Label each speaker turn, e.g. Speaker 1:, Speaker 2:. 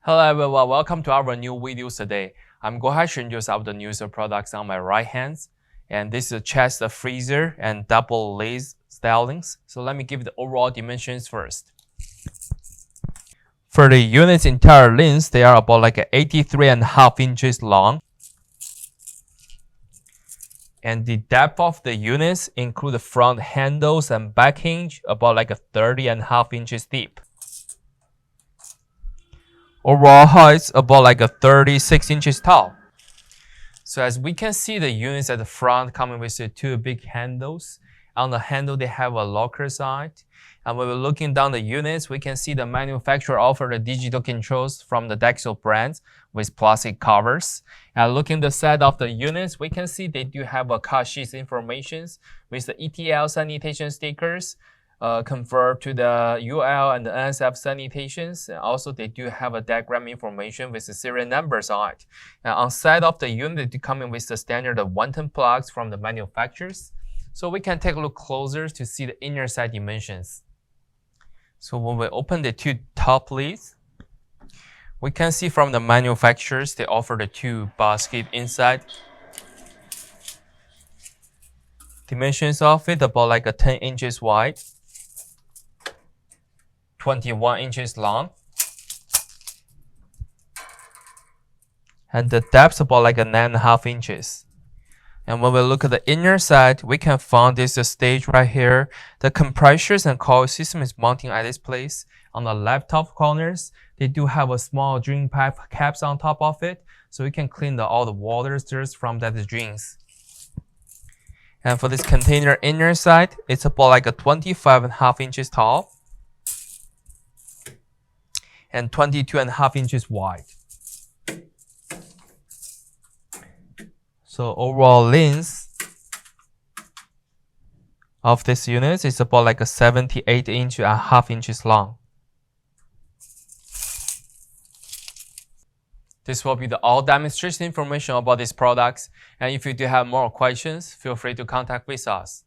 Speaker 1: Hello everyone, welcome to our new videos today. I'm going to introduce the newest products on my right hand. And this is a chest freezer and double lace stylings. So let me give the overall dimensions first. For the unit's entire length, they are about like 83.5 inches long. And the depth of the units include the front handles and back hinge about like 30.5 inches deep. Overall height about like 36 inches tall. So as we can see, the units at the front coming with the two big handles. On the handle, they have a locker side. And when we're looking down the units, we can see the manufacturer offer the digital controls from the Dexo brand with plastic covers. And looking the side of the units, we can see they do have a car sheet information with the ETL sanitation stickers. Convert to the UL and the NSF sanitations. And also, they do have a diagram information with the serial numbers on it. And on side of the unit, they come in with the standard 110 plugs from the manufacturers. So we can take a look closer to see the inner side dimensions. So when we open the two top lids, we can see from the manufacturers, they offer the two baskets inside. Dimensions of it about like 10 inches wide. 21 inches long, and the depth about like 9.5 inches. And when we look at the inner side, we can find this stage right here. The compressors and coil system is mounting at this place. On the left top corners, they do have a small drain pipe caps on top of it, so we can clean all the water dirt from that drains. And for this container inner side, it's about like 25.5 inches tall and 22.5 inches wide. So overall length of this unit is about like 78.5 inches long. This will be the all demonstration information about these products. And if you do have more questions, feel free to contact with us.